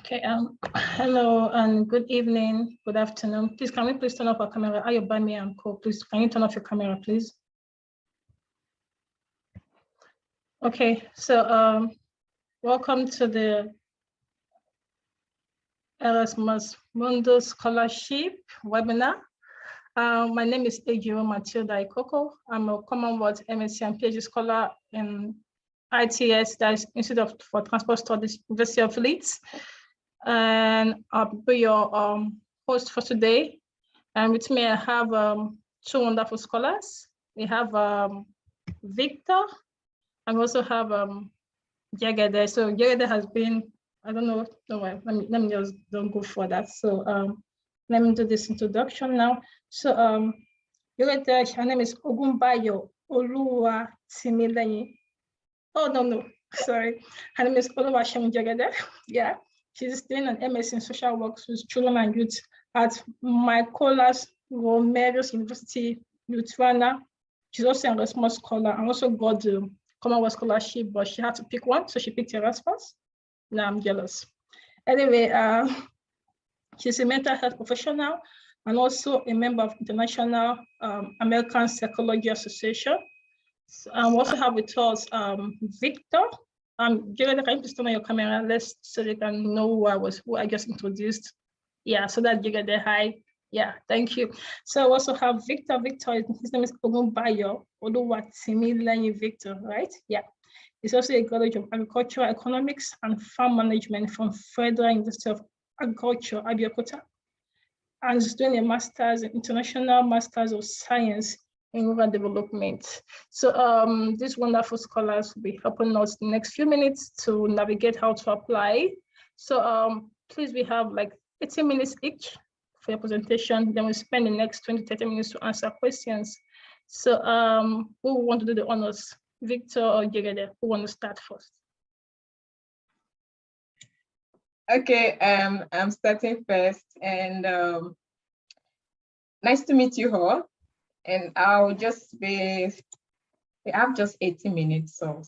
Okay, hello and good evening, good afternoon. Please, can we please turn off our camera? Ayobami and Co. Please, can you turn off your camera, please? Okay, so welcome to the Erasmus Mundus Scholarship webinar. My name is Ejiro Matilda Ikoko. I'm a Commonwealth MSc and PhD scholar in ITS, that is Institute for Transport Studies, University of Leeds. And I'll be your host for today. And with me, I have two wonderful scholars. We have Victor, and we also have Jagede. So Jagede has been, I don't know, let me just don't go for that. So let me do this introduction now. So Jagede, her name is Ogunbayo Oluwa Timileyin. Oh, no, sorry. Her name is Oluwasemi Jagede. Yeah. She's doing an MS in social works with children and youth at Mykolas Romerius University, Lithuania. She's also an Erasmus scholar and also got the Commonwealth scholarship, but she had to pick one, so she picked Erasmus. Now I'm jealous. Anyway, she's a mental health professional and also a member of International American Psychology Association. So, we also have with us Victor. Jared, can you please turn on your camera? Let's so they can know who I just introduced. Yeah, so that Jared, hi. Yeah, thank you. So I also have Victor. Victor, his name is Ogunbayo Oluwatimileyin Victor, right? Yeah. He's also a graduate of Agricultural Economics and Farm Management from Federal University of Agriculture, Abeokuta. And he's doing a master's, International Masters of Science in rural development. So these wonderful scholars will be helping us in the next few minutes to navigate how to apply. So please, we have like 80 minutes each for your presentation. Then we'll spend the next 20-30 minutes to answer questions. So who want to do the honors? Victor or Jegede? Who want to start first? Okay, I'm starting first, and nice to meet you all. And I'll just be, I have just 80 minutes, so.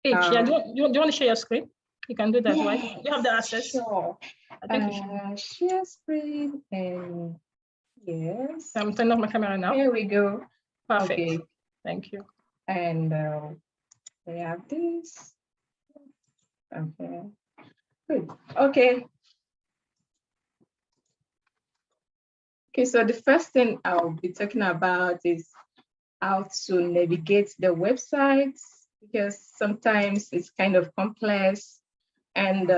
Yeah, do you want to share your screen? You can do that, yes, right? You have the access. Sure. I think you should. Share screen, and yes. I'm turning off my camera now. Here we go. Perfect. Okay. Thank you. And we have this. Okay. Good. Okay. Okay, so the first thing I'll be talking about is how to navigate the websites, because sometimes it's kind of complex. And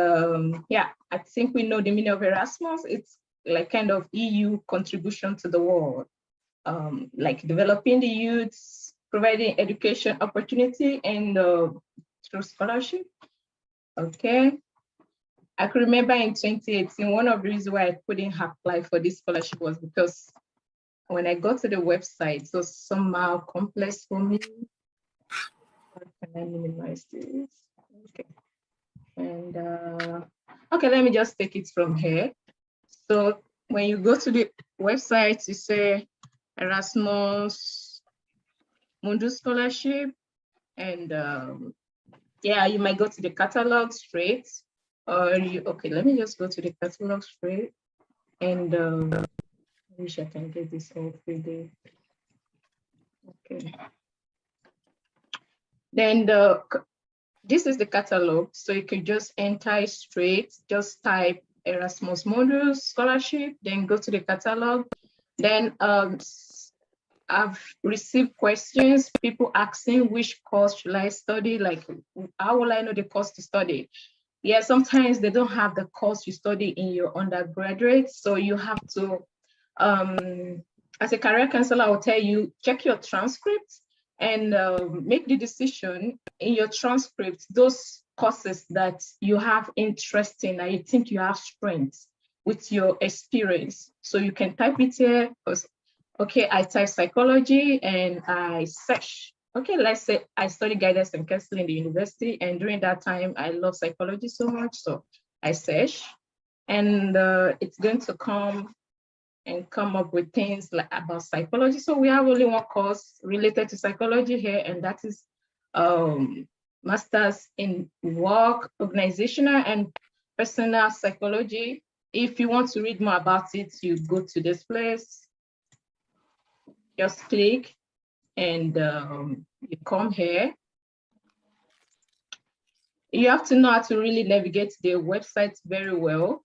yeah, I think we know the meaning of Erasmus. It's like kind of EU contribution to the world, like developing the youths, providing education opportunity and through scholarship. Okay. I could remember in 2018, one of the reasons why I couldn't apply for this scholarship was because when I got to the website, it was somehow complex for me. How can I minimize this? Okay. And okay, let me just take it from here. So when you go to the website, you say Erasmus Mundus Scholarship, and yeah, you might go to the catalog straight. Or okay, let me just go to the catalog straight, and I wish I can get this all free there. Okay. Then this is the catalog, so you can just enter straight, just type Erasmus Mundus Scholarship, then go to the catalog. Then I've received questions, people asking which course should I study, like how will I know the course to study? Yeah, sometimes they don't have the course you study in your undergraduate. So you have to, as a career counselor, I will tell you, check your transcripts and make the decision in your transcripts, those courses that you have interest in and you think you have strengths with your experience. So you can type it here, okay, I type psychology and I search. Okay, let's say I study guidance and counseling in the university, and during that time, I love psychology so much, so I search, and it's going to come up with things like about psychology. So we have only one course related to psychology here, and that is Masters in Work, Organizational and personal psychology. If you want to read more about it, you go to this place, just click, and you come here. You have to know how to really navigate the website very well.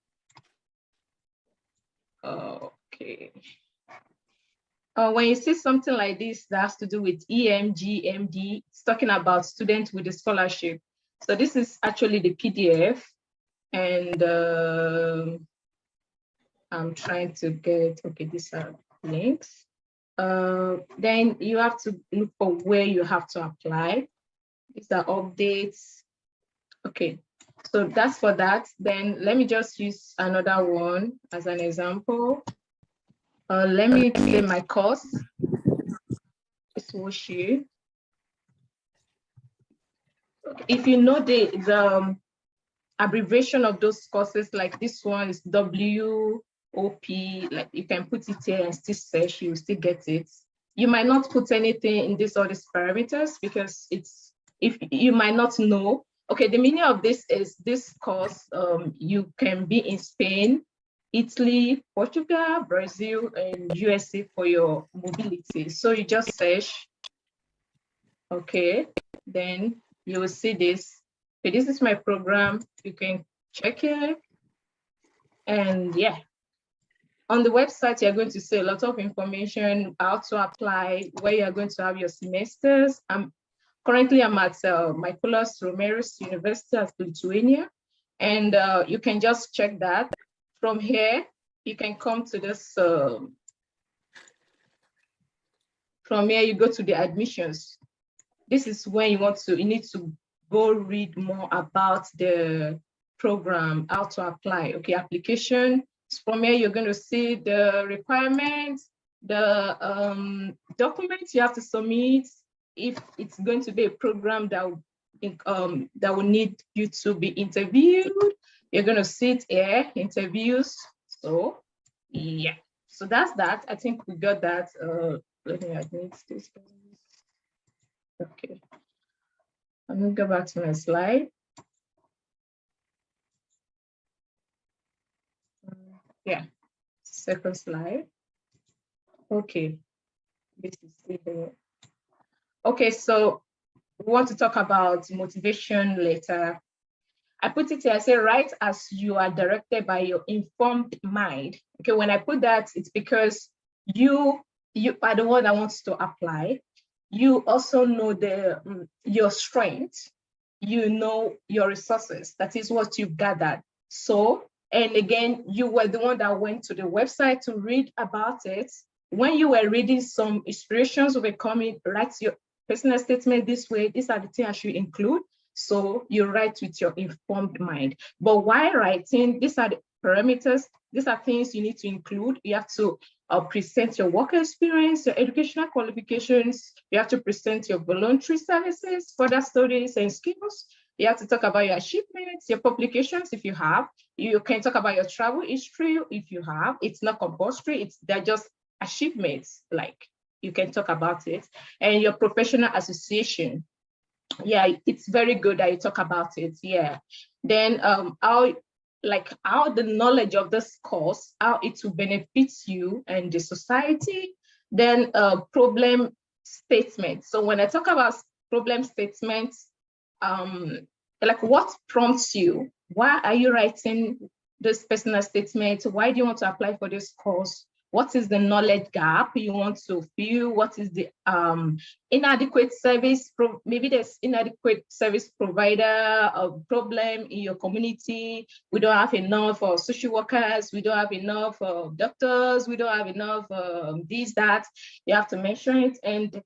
Okay. When you see something like this that has to do with PM GMT, it's talking about students with a scholarship. So this is actually the PDF, and I'm trying to get, okay, these are links. Then you have to look for where you have to apply. These are updates. Okay, so that's for that. Then let me just use another one as an example. Let me say my course is Woshi. If you know the abbreviation of those courses, like this one is WOP, like you can put it here and still search, you will still get it. You might not put anything in this or these parameters because it's, if you might not know. Okay, the meaning of this is this course, you can be in Spain, Italy, Portugal, Brazil, and USA for your mobility. So you just search, okay, then you will see this. So this is my program. You can check it. And yeah, on the website, you're going to see a lot of information, how to apply, where you're going to have your semesters. Currently, I'm at Mykolas Romeros University of Lithuania. And you can just check that. From here, you can come to this. From here, you go to the admissions. This is when you need to go read more about the program, how to apply. Okay, application. From here, you're going to see the requirements, the documents you have to submit. If it's going to be a program that will need you to be interviewed, you're going to see it here, interviews. So yeah, so that's that. I think we got that. Let me admit this. Okay, I'm gonna go back to my slide. Yeah, second slide. Okay, this is the. Okay, so we want to talk about motivation later. I put it here, I say, write as you are directed by your informed mind. Okay, when I put that, it's because you are the one that wants to apply. You also know your strengths, you know your resources. That is what you've gathered. So, and again, you were the one that went to the website to read about it. When you were reading, some inspirations were coming, write your personal statement this way. These are the things I should include. So you write with your informed mind. But while writing, these are the parameters. These are things you need to include. You have to present your work experience, your educational qualifications. You have to present your voluntary services, further studies and skills. You have to talk about your achievements, your publications if you have. You can talk about your travel history if you have. It's not compulsory. They're just achievements, like you can talk about it. And your professional association. Yeah, it's very good that you talk about it. Yeah. Then how the knowledge of this course, how it will benefit you and the society. Then problem statement. So when I talk about problem statements, like what prompts you? Why are you writing this personal statement? Why do you want to apply for this course? What is the knowledge gap you want to fill? What is the inadequate service? Maybe there's inadequate service provider problem in your community. We don't have enough social workers. We don't have enough doctors. We don't have enough this, that. You have to mention it. And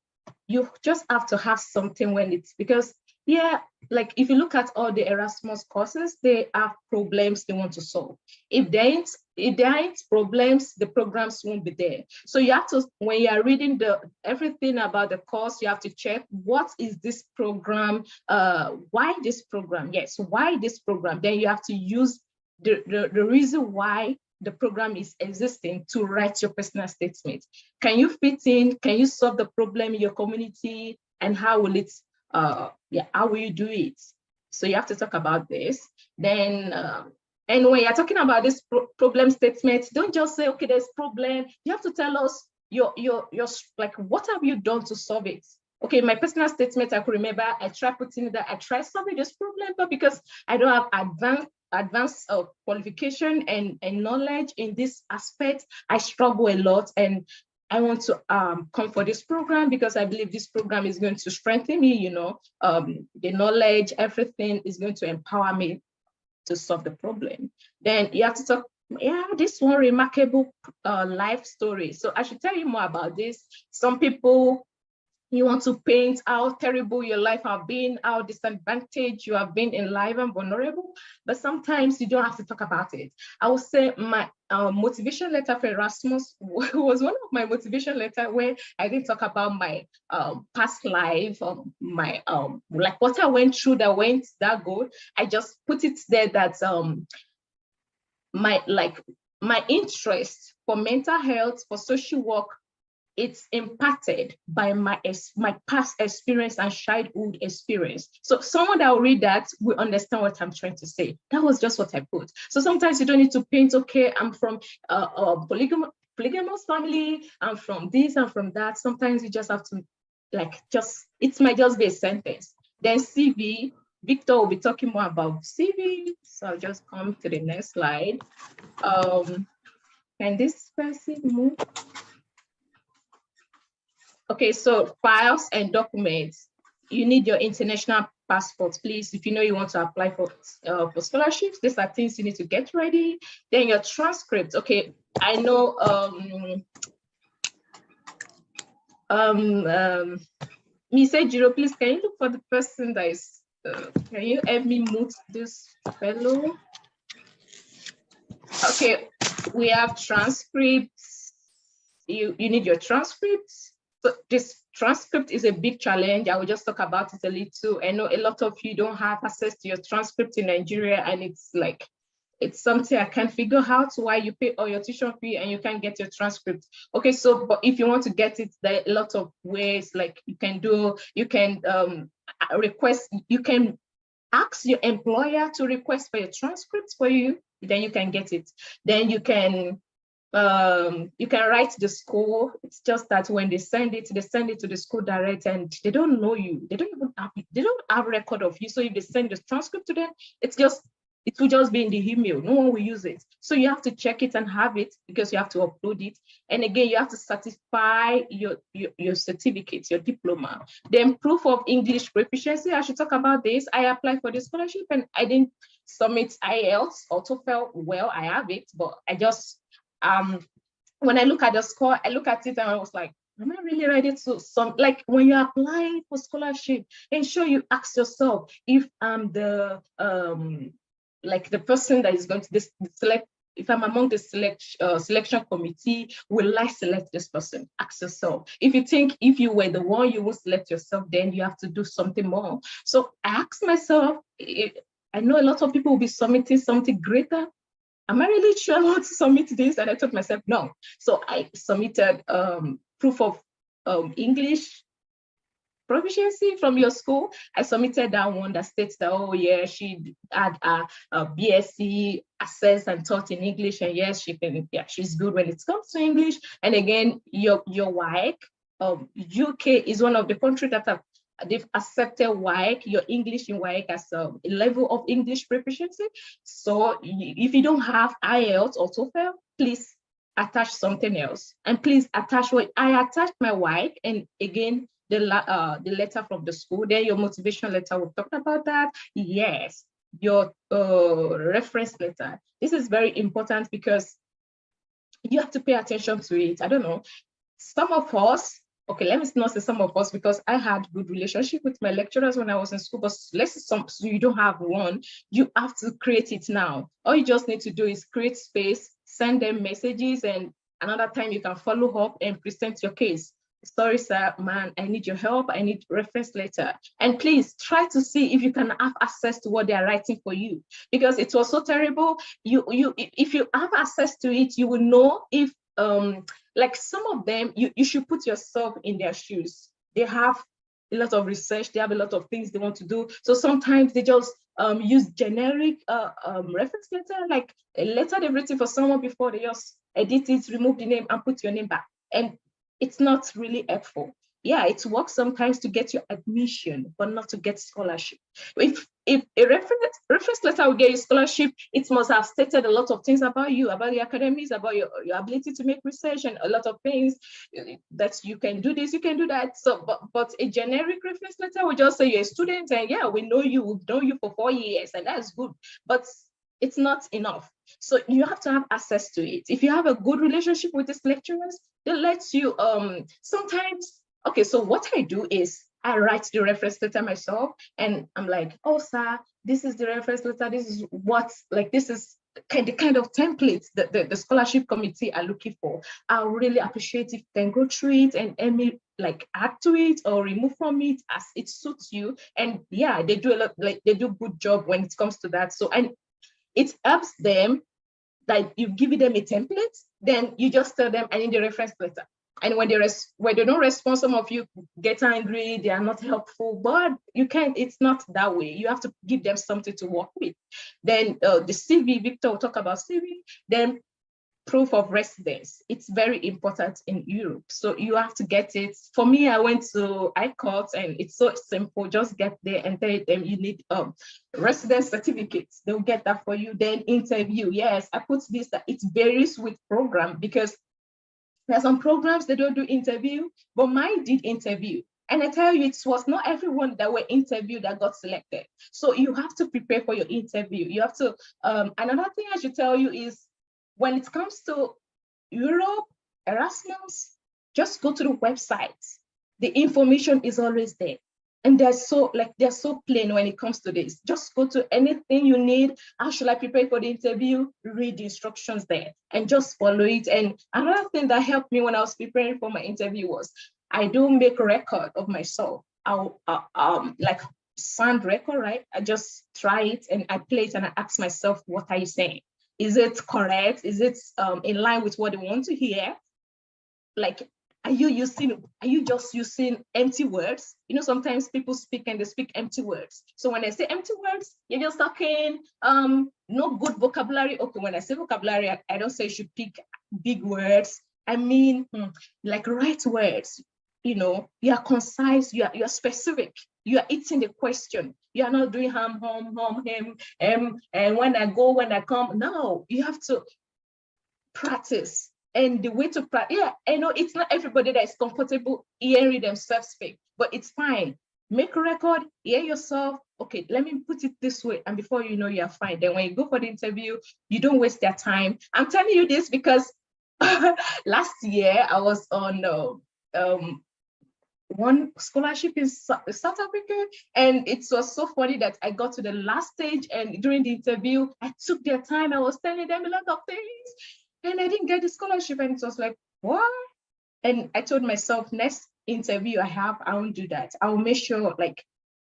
you just have to have something when it's, because yeah, like if you look at all the Erasmus courses, they have problems they want to solve. If there ain't problems, the programs won't be there. So you have to, when you are reading everything about the course, you have to check what is this program, why this program? Yes, why this program? Then you have to use the reason why the program is existing to write your personal statement. Can you fit in? Can you solve the problem in your community? And how will it, how will you do it? So you have to talk about this. Then And when you're talking about this problem statement, don't just say, okay, there's problem. You have to tell us your like, what have you done to solve it? Okay, my personal statement, I could remember, I tried putting that, I tried solving this problem, but because I don't have advanced qualification and knowledge in this aspect, I struggle a lot. And I want to come for this program because I believe this program is going to strengthen me, you know, the knowledge, everything is going to empower me to solve the problem. Then you have to talk, yeah, this one remarkable life story. So I should tell you more about this. Some people, you want to paint how terrible your life have been, how disadvantaged you have been in life and vulnerable, but sometimes you don't have to talk about it. I would say my motivation letter for Erasmus was one of my motivation letter where I didn't talk about my past life, my like what I went through that went that good. I just put it there that my interest for mental health, for social work, it's impacted by my past experience and childhood experience. So someone that will read that will understand what I'm trying to say. That was just what I put. So sometimes you don't need to paint, okay, I'm from a polygamous family, I'm from this, I'm from that. Sometimes you just have to, like, it might just be a sentence. Then CV, Victor will be talking more about CV. So I'll just come to the next slide. Can this person move? Okay, so files and documents. You need your international passport, please. If you know you want to apply for scholarships, these are things you need to get ready. Then your transcript. Okay, I know. Mr. Jiro, please, can you look for the person that is? Can you help me mute this fellow? Okay, we have transcripts. You need your transcripts. So this transcript is a big challenge. I will just talk about it a little. I know a lot of you don't have access to your transcript in Nigeria, and it's something I can't figure out why you pay all your tuition fee and you can't get your transcript. Okay, so but if you want to get it, there are a lot of ways, like you can request, you can ask your employer to request for your transcripts for you, then you can get it. Then you can write the school. It's just that when they send it to the school direct, and they don't know you. They don't have record of you. So if they send the transcript to them, it will just be in the email. No one will use it. So you have to check it and have it because you have to upload it. And again, you have to certify your certificate, your diploma. Then proof of English proficiency. I should talk about this. I applied for the scholarship and I didn't submit IELTS or TOEFL. Well, I have it, but I just when I look at the score, I look at it and I was like, am I really ready to like when you're applying for scholarship, ensure you ask yourself if I'm the like the person that is going to select, if I'm among the selection committee, will I select this person? Ask yourself. If you think if you were the one, you will select yourself, then you have to do something more. So I asked myself, I know a lot of people will be submitting something greater. Am I really sure I want to submit this? And I told myself, no. So I submitted proof of English proficiency from your school. I submitted that one that states that, oh yeah, she had a BSc assessed and taught in English, and yes, she's good when it comes to English. And again, your WAEC, UK is one of the countries that they've accepted WAEC, your English in WAEC as a level of English proficiency. So if you don't have IELTS or TOEFL, please attach something else. And please attach what I attached my WAEC, and again, the letter from the school. Then your motivation letter, we've talked about that. Yes, your reference letter. This is very important because you have to pay attention to it. I don't know. Some of us, okay, let me not say some of us, because I had good relationship with my lecturers when I was in school, but let's say so you don't have one, you have to create it now. All you just need to do is create space, send them messages, and another time you can follow up and present your case. Sorry, sir, man, I need your help. I need reference letter. And please try to see if you can have access to what they are writing for you, because it was so terrible. If you have access to it, you will know if like some of them, you should put yourself in their shoes. They have a lot of research, they have a lot of things they want to do. So sometimes they just use generic reference letter, like a letter they've written for someone before, they just edit it, remove the name and put your name back. And it's not really helpful. Yeah, it works sometimes to get your admission, but not to get scholarship. If a reference letter will get you scholarship, it must have stated a lot of things about you, about the academics, about your ability to make research, and a lot of things that you can do this, you can do that. So, but a generic reference letter will just say you're a student, and yeah, we know you, we've known you for 4 years, and that's good. But it's not enough. So you have to have access to it. If you have a good relationship with these lecturers, they let you sometimes. Okay, so what I do is I write the reference letter myself, and I'm like, oh, sir, this is the reference letter. This is what, like, this is the kind of template that the scholarship committee are looking for. I really appreciate if you can go through it and me like add to it or remove from it as it suits you. And yeah, they do a lot, like they do a good job when it comes to that. So, and it helps them that you give them a template, then you just tell them, I need a reference letter. And when they don't respond, some of you get angry, they are not helpful, but you can't, it's not that way. You have to give them something to work with. Then the CV, Victor will talk about CV, then proof of residence. It's very important in Europe. So you have to get it. For me, I went to ICOT and it's so simple. Just get there and tell them you need residence certificates. They'll get that for you. Then interview. Yes, I put this, that it varies with program because there are some programs that don't do interview, but mine did interview. And I tell you, it was not everyone that were interviewed that got selected. So you have to prepare for your interview. You have to, another thing I should tell you is when it comes to Europe, Erasmus, just go to the website. The information is always there. And they're so plain when it comes to this. Just go to anything you need. How should I prepare for the interview? Read the instructions there and just follow it. And another thing that helped me when I was preparing for my interview was I do make a record of myself. I'll like sound record, right? I just try it and I play it and I ask myself, what are you saying? Is it correct? Is it in line with what they want to hear? Like, are you just using empty words? You know, sometimes people speak and they speak empty words. So when I say empty words, you're just talking no good vocabulary. Okay, when I say vocabulary, I don't say you should pick big words. I mean, like right words. You know, you are concise, you are specific, you are eating the question. You are not doing hum, and when I go, when I come. No, you have to practice. And the way to practice, yeah, I know it's not everybody that is comfortable hearing themselves speak, but it's fine. Make a record, hear yourself. Okay, let me put it this way. And before you know, you're fine. Then when you go for the interview, you don't waste their time. I'm telling you this because last year I was on one scholarship in South Africa, and it was so funny that I got to the last stage, and during the interview, I took their time. I was telling them a lot of things, and I didn't get the scholarship, and it was like, what? And I told myself, next interview I have, I won't do that. I will make sure like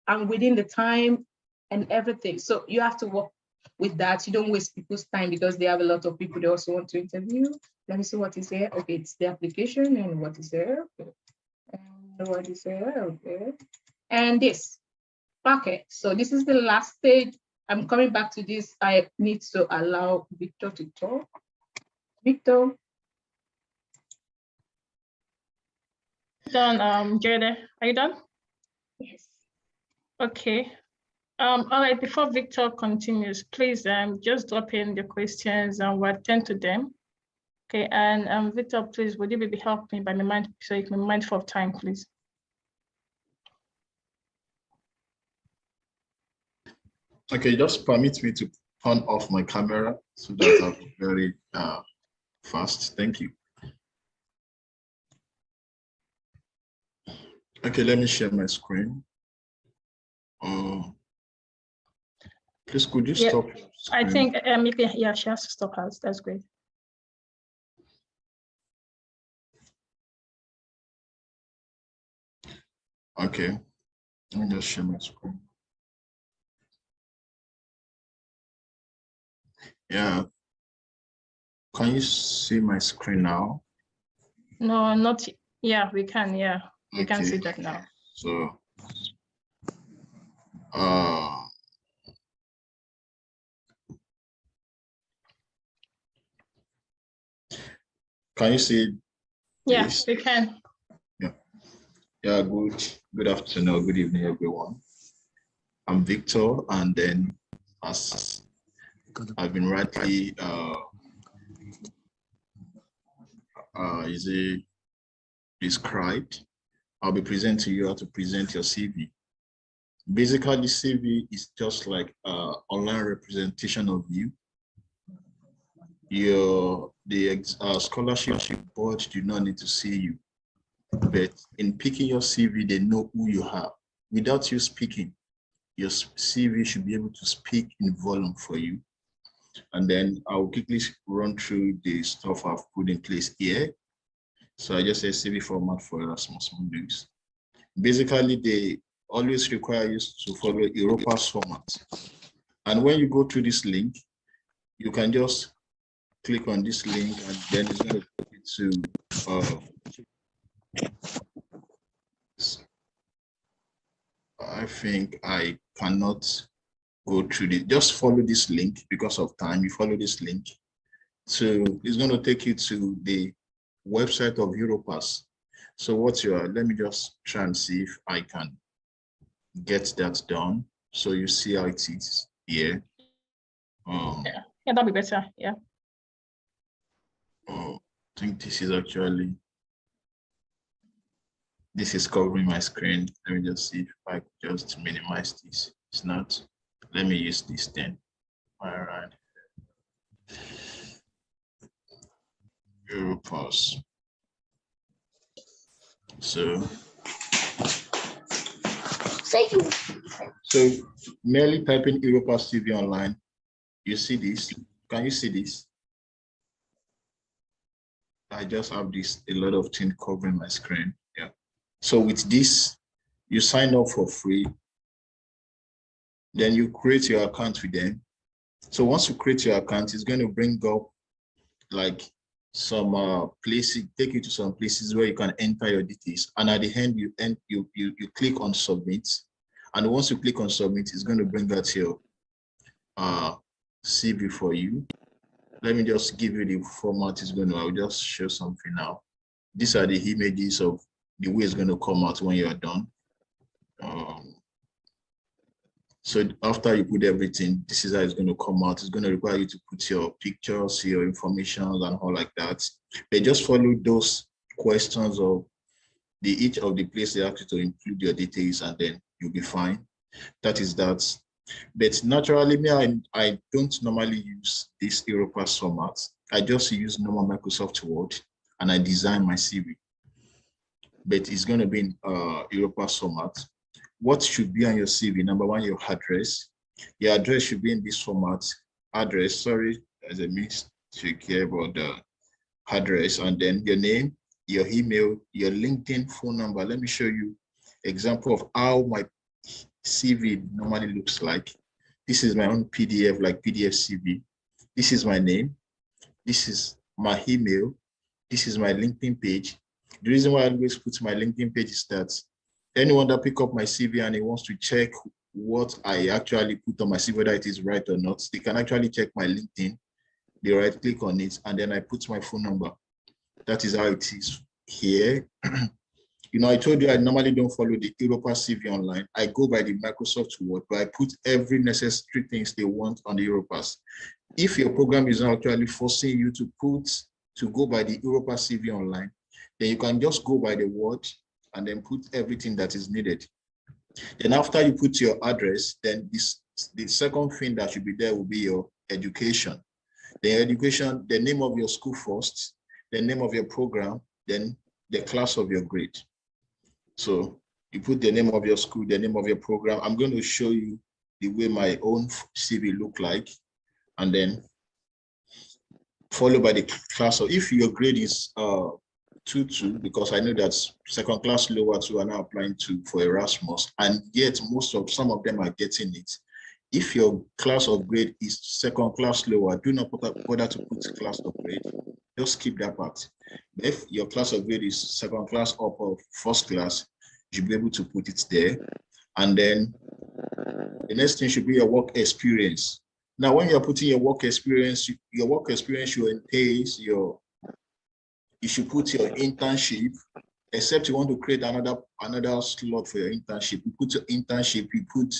I'm within the time and everything. So you have to work with that. You don't waste people's time because they have a lot of people they also want to interview. Let me see what is there. Okay, it's the application and what is there. Okay. And what is there? Okay. And this. Okay, so this is the last stage. I'm coming back to this. I need to allow Victor to talk. Victor. Done, Jada. Are you done? Yes. Okay. All right, before Victor continues, please just drop in the questions and we'll attend to them. Okay, and Victor, please, would you maybe help me by my mind so you can be mindful of time, please? Okay, just permit me to turn off my camera so that I'll be very fast. Thank you. Okay, let me share my screen. Please, could you stop? I think you can, yeah, she has to stop us. That's great. Okay, let me just share my screen. Yeah. Can you see my screen now? No, not, yeah, we can, yeah. We can see that now. So Can you see Yes, this? we can. Yeah, good afternoon, good evening, everyone. I'm Victor, and then as I've been rightly described, I'll be presenting to you how to present your CV. Basically, CV is just like online representation of you. The scholarship board do not need to see you, but in picking your CV, they know who you are. Without you speaking, your CV should be able to speak in volume for you. And then I'll quickly run through the stuff I've put in place here. So I just say CV format for Erasmus Mundus. Basically, they always require you to follow Europa's format. And when you go through this link, you can just click on this link, and then it's going to take you to I think I cannot go through this. Just follow this link because of time. You follow this link. So it's going to take you to the website of Europass. So let me just try and see if I can get that done. So you see how it is here. Yeah, that'll be better. Yeah. I think this is covering my screen. Let me just see if I could just minimize this. It's not. Let me use this then. All right. Europass. So merely typing Europass CV online, you see this. Can you see this? I just have a lot of things covering my screen. Yeah. So with this, you sign up for free. Then you create your account with them. So once you create your account, it's going to bring up like some places, take you to some places where you can enter your details. And at the end, you click on submit. And once you click on submit, it's going to bring out your CV for you. Let me just give you the format. I'll just show something now. These are the images of the way it's going to come out when you are done. So after you put everything, this is how it's going to come out. It's going to require you to put your pictures, your information, and all like that. They just follow those questions of each of the places they ask you to include your details, and then you'll be fine. That is that. But naturally, I don't normally use this Europass format. I just use normal Microsoft Word, and I design my CV. But it's going to be in Europass format. What should be on your CV? Number one, your address. Your address should be in this format. Address, sorry, there's a mistake here about the address, and then your name, your email, your LinkedIn phone number. Let me show you example of how my CV normally looks like. This is my own PDF, like PDF CV. This is my name. This is my email. This is my LinkedIn page. The reason why I always put my LinkedIn page is that anyone that pick up my CV and he wants to check what I actually put on my CV, whether it is right or not, they can actually check my LinkedIn. They right click on it, and then I put my phone number. That is how it is here. I told you I normally don't follow the Europass CV online. I go by the Microsoft Word, but I put every necessary things they want on the Europass. If your program is not actually forcing you to go by the Europass CV online, then you can just go by the Word and then put everything that is needed. Then after you put your address, then the second thing that should be there will be your education. The education, the name of your school first, the name of your program, then the class of your grade. So you put the name of your school, the name of your program. I'm going to show you the way my own CV look like, and then followed by the class. So if your grade is 2-2, because I know that second class lower 2 are now applying for Erasmus, and yet some of them are getting it. If your class of grade is second class lower, do not bother to put class of grade. Just skip that part. If your class of grade is second class up or first class, you'll be able to put it there. And then The next thing should be your work experience. Now, when you're putting your work experience should entail you should put your internship, except you want to create another slot for your internship. You put your internship, you put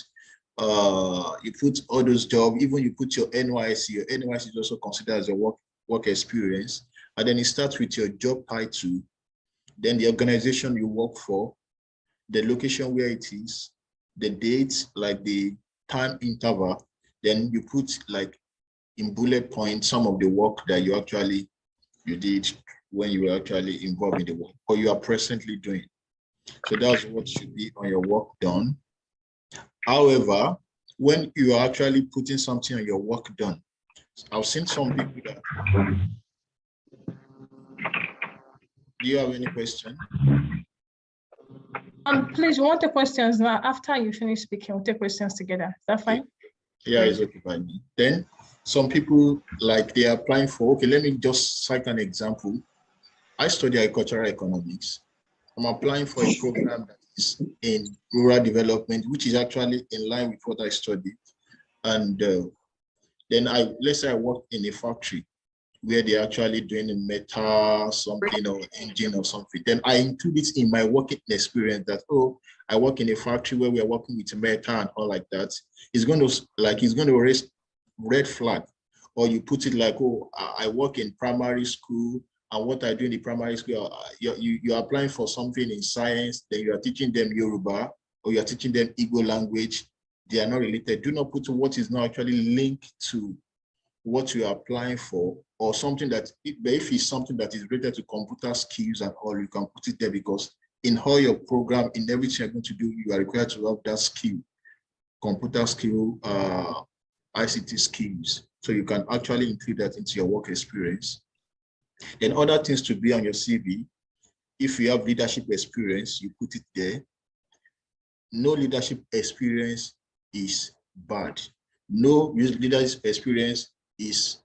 all those jobs, even you put your NYC. Your NYC is also considered as your work experience. And then it starts with your job title, then the organization you work for, the location where it is, the date, like the time interval. Then you put like in bullet points some of the work that you did when you were actually involved in the work, or you are presently doing. So that's what should be on your work done. However, when you are actually putting something on your work done, I've seen some people that. Do you have any question? Please, we want the questions now. After you finish speaking, we'll take questions together. Is that fine? Yeah, it's okay by me. Then some people, like, they are applying for, okay, let me just cite an example. I study agricultural economics. I'm applying for a program that is in rural development, which is actually in line with what I studied. And then let's say I work in a factory where they're actually doing a metal something or engine or something. Then I include it in my working experience that, oh, I work in a factory where we are working with metal and all like that. It's going to raise red flag. Or you put it like, oh, I work in primary school, and what I do in the primary school, you're applying for something in science, then you are teaching them Yoruba, or you are teaching them Igbo language. They are not related. Do not put what is not actually linked to what you are applying for, or something that, if it's something that is related to computer skills and all, you can put it there, because in all your program, in everything you're going to do, you are required to have that skill, computer skill, ICT skills. So you can actually include that into your work experience. Then other things to be on your CV, if you have leadership experience, you put it there. No leadership experience is bad. No leadership experience is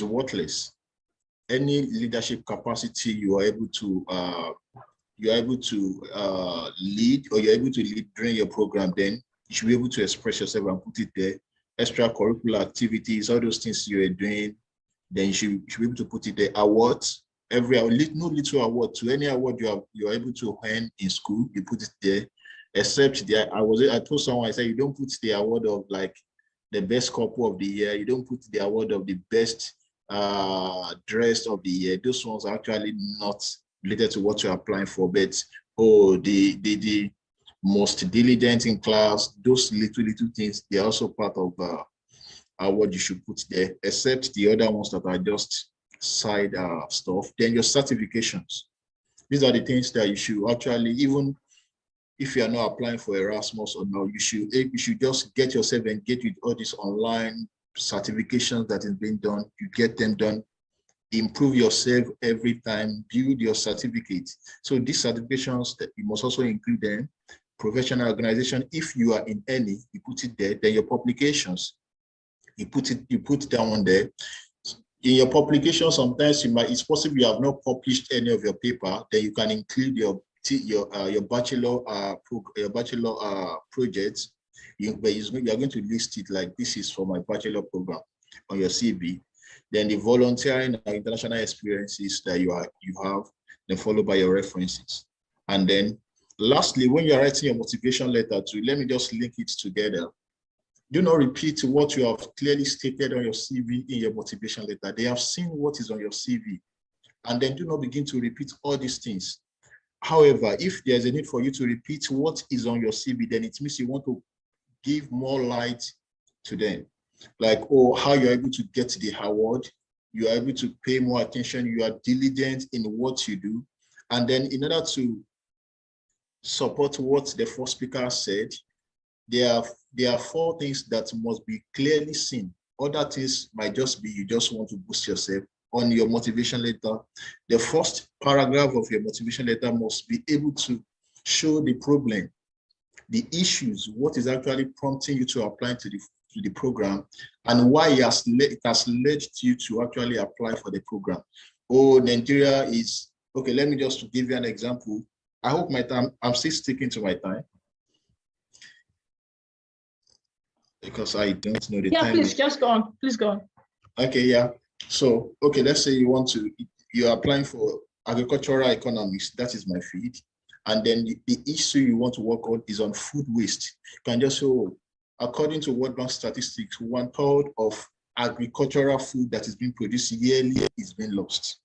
worthless. Any leadership capacity you are able to lead, or you're able to lead during your program, then you should be able to express yourself and put it there. Extracurricular activities, all those things you are doing, then you should be able to put it there. Awards, every award, no little award, to any award you are able to earn in school, you put it there. Except I told someone, I said, you don't put the award of like the best couple of the year, you don't put the award of the best dress of the year. Those ones are actually not related to what you're applying for, but the most diligent in class, those little things, they're also part of what you should put there, except the other ones that are just side stuff. Then your certifications. These are the things that you should actually, even if you are not applying for Erasmus or no, you should just get yourself engaged with all these online certifications that is being done. You get them done, improve yourself every time, build your certificate. So these certifications, that you must also include them. Professional organization, if you are in any, you put it there. Then your publications, you put down on there. In your publication, sometimes it's possible you have not published any of your paper, then you can include your bachelor project. You are going to list it like, this is for my bachelor program on your CV. Then the volunteering and international experiences that you have, then followed by your references. And then lastly, when you're writing your motivation letter too, let me just link it together. Do not repeat what you have clearly stated on your CV in your motivation letter. They have seen what is on your CV. And then do not begin to repeat all these things. However, if there's a need for you to repeat what is on your CV, then it means you want to give more light to them. Like, oh, how you're able to get the award, you are able to pay more attention, you are diligent in what you do. And then in order to support what the first speaker said, there are 4 things that must be clearly seen. Other things might just be you just want to boost yourself. On your motivation letter, the first paragraph of your motivation letter must be able to show the problem, the issues, what is actually prompting you to apply to the program, and why it has led you to actually apply for the program. Oh, Nigeria is, okay, let me just give you an example. I hope I'm still sticking to my time. because I don't know the Yeah, time. please just go on. Please go on. Okay, yeah. So, okay, let's say you're applying for agricultural economics. That is my field. And then the issue you want to work on is on food waste. You can just say, oh, according to World Bank statistics, 1/3 of agricultural food that is being produced yearly is being lost.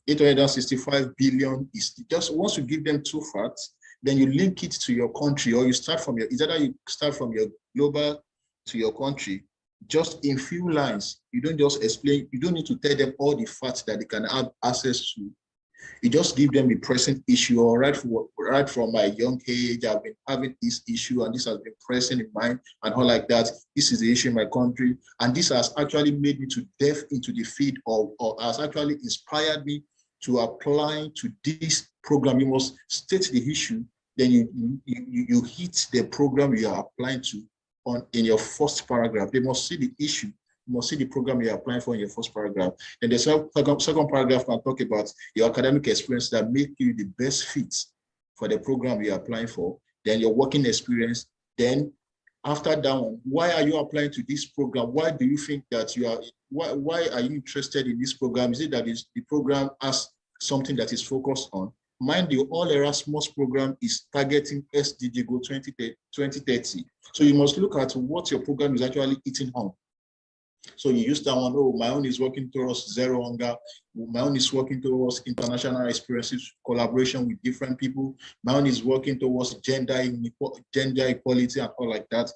865 billion is just, once you give them two facts, then you link it to your country, or you start from your, either you start from your global to your country, just in few lines. You don't just explain, you don't need to tell them all the facts that they can have access to. You just give them the present issue, or right from my young age, I've been having this issue and this has been pressing in mind and all like that. This is the issue in my country. And this has actually made me to delve into the field or has actually inspired me to apply to this program. You must state the issue, then you hit the program you are applying to in your first paragraph. They must see the issue. You must see the program you're applying for in your first paragraph. And the second paragraph can talk about your academic experience that make you the best fit for the program you're applying for. Then your working experience. Then after that one, why are you applying to this program? Why do you think that why are you interested in this program? Is it that the program has something that is focused on? Mind you, all Erasmus program is targeting SDG Goal 2030. So you must look at what your program is actually hitting on. So you use that one, oh, my own is working towards zero hunger. My own is working towards international experiences, collaboration with different people. My own is working towards gender equality and all like that.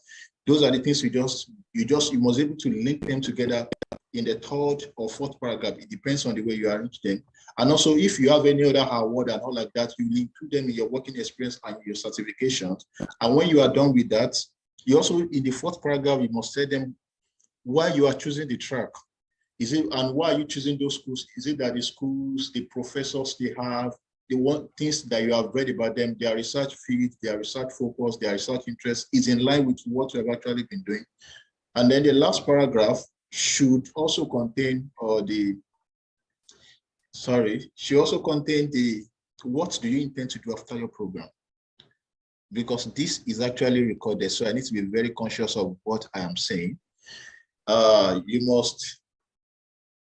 Those are the things you must be able to link them together in the third or fourth paragraph. It depends on the way you arrange them. And also, if you have any other award and all like that, you include them in your working experience and your certifications. And when you are done with that, you also, in the fourth paragraph, you must tell them why you are choosing the track. Is it, and why are you choosing those schools? Is it that the schools, the professors they have, they want things that you have read about them, their research field, their research focus, their research interest is in line with what you have actually been doing? And then the last paragraph should also contain what do you intend to do after your program? Because this is actually recorded, so I need to be very conscious of what I am saying. You must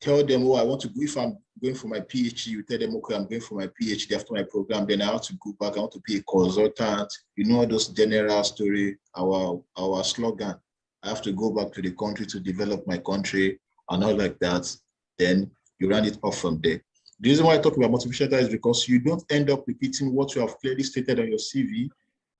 tell them, oh, I want to go, if I'm going for my PhD, you tell them, okay, I'm going for my PhD after my program, then I have to go back, I want to be a consultant, you know, those general story, our slogan, I have to go back to the country to develop my country and all like that. Then you run it off from there. The reason why I talk about motivation is because you don't end up repeating what you have clearly stated on your CV,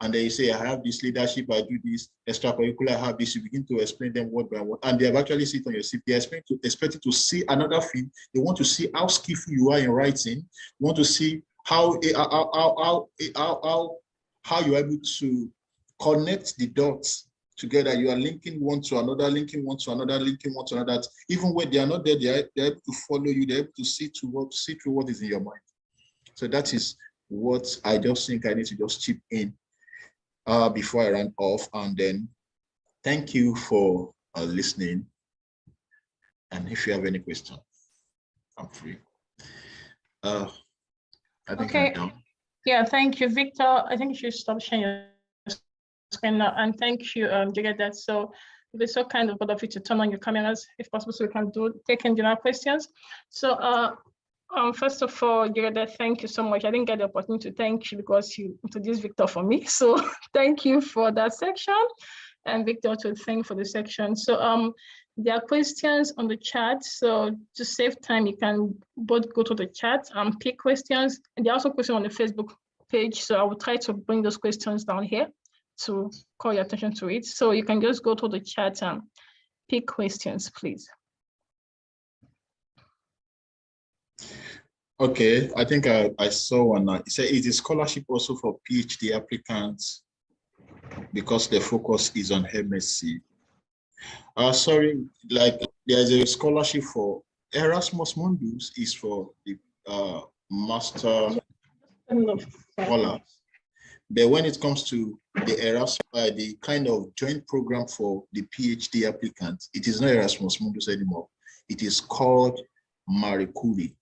and then you say, I have this leadership, I do this extracurricular, I have this. You begin to explain them word by word, and they have actually seen it on your CV. They expect to see another thing. They want to see how skillful you are in writing. They want to see how you're able to connect the dots together. You are linking one to another, linking one to another, linking one to another. Even when they are not there, they're able to follow you. They're able to see through what is in your mind. So that is what I just think I need to just chip in before I run off. And then thank you for listening. And if you have any question, I'm free. I think okay. I'm done. Yeah, thank you, Victor. I think you should stop sharing your screen now. And thank you, Jigeda. So if it's so kind of both of you to turn on your cameras, if possible, so we can take in general questions. So first of all, Jigeda, thank you so much. I didn't get the opportunity to thank you because you introduced Victor for me. So thank you for that section. And Victor to thank for the section. So there are questions on the chat. So to save time, you can both go to the chat and pick questions. And there are also questions on the Facebook page. So I will try to bring those questions down here to call your attention to it. So you can just go to the chat and pick questions, please. Okay, I think I saw one. It said, is the scholarship also for PhD applicants because the focus is on MSc? Sorry, like there's a scholarship for Erasmus Mundus is for the master scholars. But when it comes to the Erasmus, the kind of joint program for the PhD applicants, it is not Erasmus Mundus anymore. It is called Marie Curie.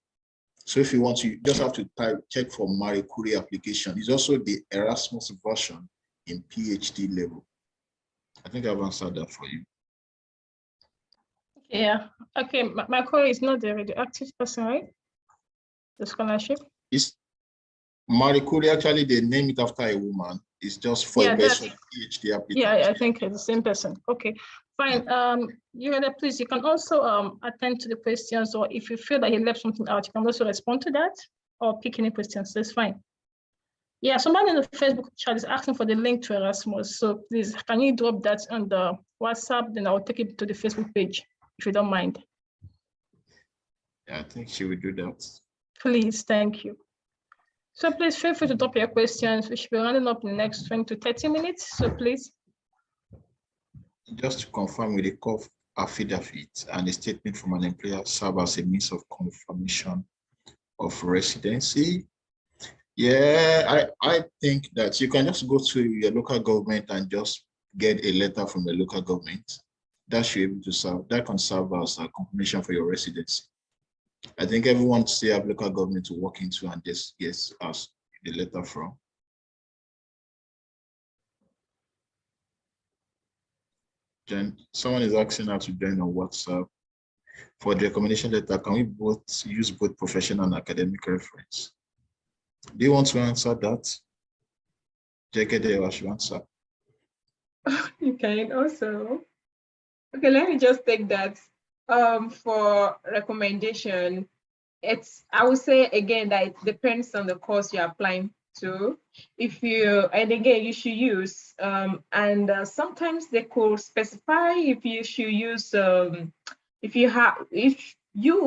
So if you want to, you just have to check for Marie Curie application. It's also the Erasmus version in PhD level. I think I've answered that for you. Yeah. Okay. My colleague is not the radioactive person, right? The scholarship. It's Marie Curie, actually, they name it after a woman. It's just for Yeah, a best PhD applicant. Yeah, I think it's the same person. Okay, fine. Yurede, please, you can also attend to the questions, or if you feel that he left something out, you can also respond to that or pick any questions. That's fine. Yeah, someone in the Facebook chat is asking for the link to Erasmus. So please, can you drop that on the WhatsApp? Then I'll take it to the Facebook page, if you don't mind. Yeah, I think she will do that. Please, thank you. So please feel free to drop your questions. We should be running up in the next 20 to 30 minutes. So please. Just to confirm, with a COF affidavit and a statement from an employer serve as a means of confirmation of residency. Yeah, I think that you can just go to your local government and just get a letter from the local government. That should be able to serve, that can serve as a confirmation for your residency. I think everyone still have local government to walk into and just yes, ask the letter from. Then someone is asking how to join on WhatsApp. For the recommendation letter, can we both use both professional and academic reference? Do you want to answer that? Jekede, I should answer. You can also. Okay, let me just take that. For recommendation, I would say again that it depends on the course you're applying to. And again, you should use, sometimes they could specify if you should use, if you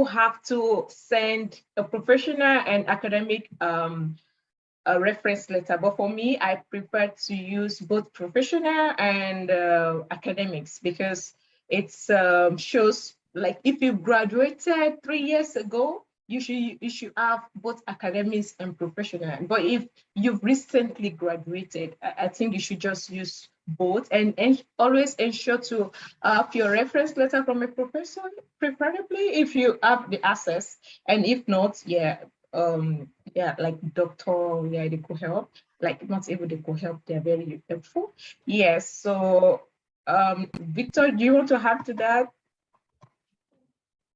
have to send a professional and academic a reference letter. But for me, I prefer to use both professional and academics, because it shows, like, if you graduated 3 years ago, you should have both academics and professional. But if you've recently graduated, I think you should just use both, and always ensure to have your reference letter from a professor, preferably if you have the access. And if not, like doctor, they could help. Like, not able, they could help, they're very helpful. Yes. So Victor, do you want to add to that?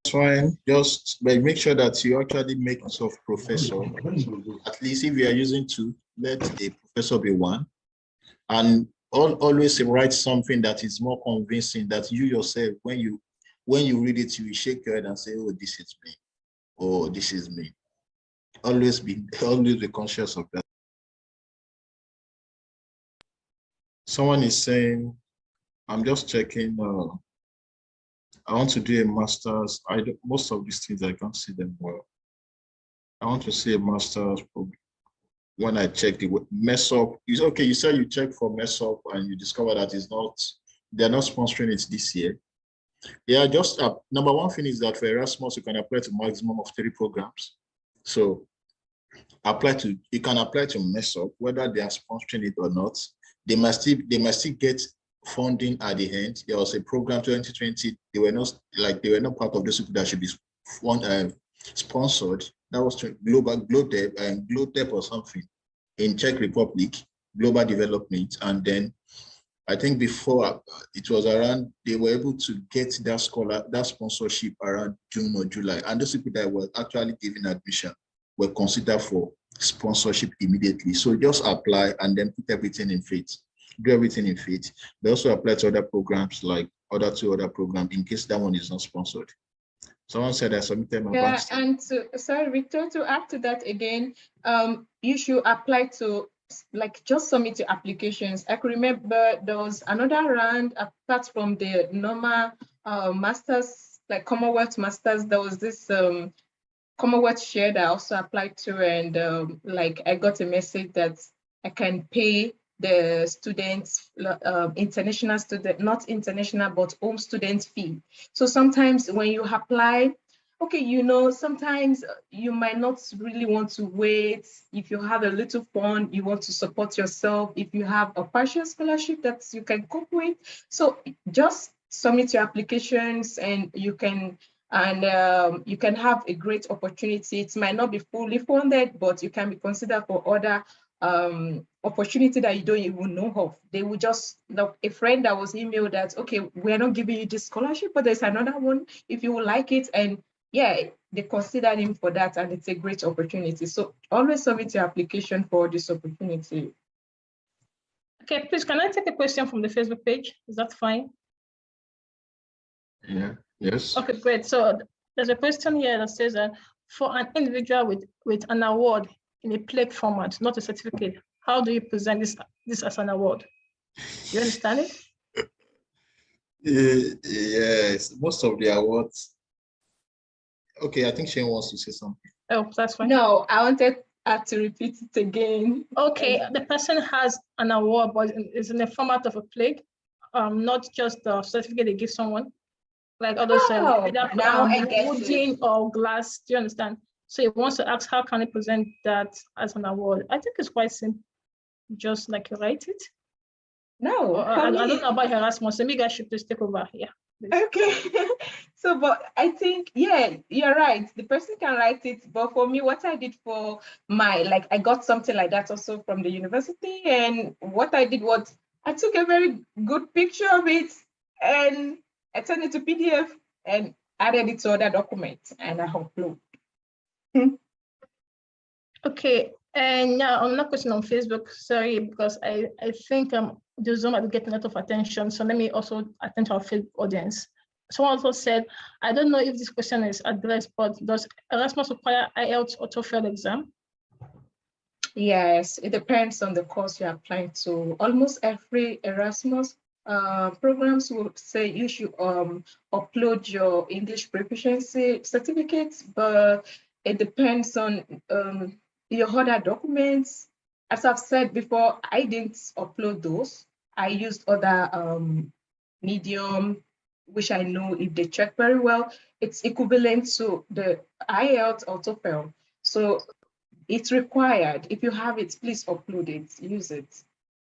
Fine, just make sure that you actually make yourself professor. At least if you are using two, let a professor be one. And always write something that is more convincing, that you yourself, when you read it, you will shake your head and say, oh, this is me, or this is me. Always be conscious of that. Someone is saying, I'm just checking, I want to do a master's. Most of these things, I can't see them well. I want to see a master's program. When I check the mess up, it's okay. You said you check for mess up and you discover that they're not sponsoring it this year. Yeah, just number one thing is that for Erasmus, you can apply to maximum of 3 programs. So you can apply to mess up, whether they are sponsoring it or not. They must still get funding at the end. There was a program 2020. They were not part of this that should be sponsored. That was GloDep or something in Czech Republic, global development. And then I think before it was around, they were able to get that sponsorship around June or July. And those people that were actually given admission were considered for sponsorship immediately. So just apply and then put everything in faith. Do everything in faith. They also apply to other programs, like two other programs, in case that one is not sponsored. Someone said I submitted my bank statement. And sorry, Victor, to add to that again, you should apply to, like, just submit your applications. I can remember there was another round apart from the normal masters, like Commonwealth masters. There was this Commonwealth share that I also applied to, and like, I got a message that I can pay the students, international student, not international, but home student fee. So sometimes when you apply, okay, sometimes you might not really want to wait. If you have a little fund, you want to support yourself. If you have a partial scholarship that you can cope with, so just submit your applications, and you can have a great opportunity. It might not be fully funded, but you can be considered for other opportunity that you don't even know of. They will just, like a friend that was emailed that, okay, we're not giving you this scholarship, but there's another one if you would like it. And yeah, they considered him for that, and it's a great opportunity. So always submit your application for this opportunity. Okay, please, can I take a question from the Facebook page? Is that fine? Yeah, yes. Okay, great. So there's a question here that says that for an individual with an award in a plaque format, not a certificate, how do you present this as an award? You understand it? Yes, most of the awards. Okay, I think Shane wants to say something. Oh, that's fine. No, I wanted her to repeat it again. Okay, the person has an award, but it's in the format of a plaque, not just the certificate they give someone, like others Oh, now I get wooden it. or glass. Do you understand? So he wants to ask, how can he present that as an award? I think it's quite simple, just like you write it. No, I don't know about Erasmus, so maybe I should just take over here. Okay. So, but I think, yeah, you're right. The person can write it. But for me, what I did for like, I got something like that also from the university. And what I did was I took a very good picture of it and I turned it to PDF and added it to other documents and I upload. Okay. And now another question on Facebook, sorry, because I think the Zoom will be getting a lot of attention. So let me also attend to our Facebook audience. Someone also said, I don't know if this question is addressed, but does Erasmus require IELTS or TOEFL exam? Yes, it depends on the course you're applying to. Almost every Erasmus programs will say you should upload your English proficiency certificates, but it depends on your other documents. As I've said before, I didn't upload those. I used other medium, which I know if they check very well, it's equivalent to the IELTS or TOEFL. So it's required. If you have it, please upload it, use it.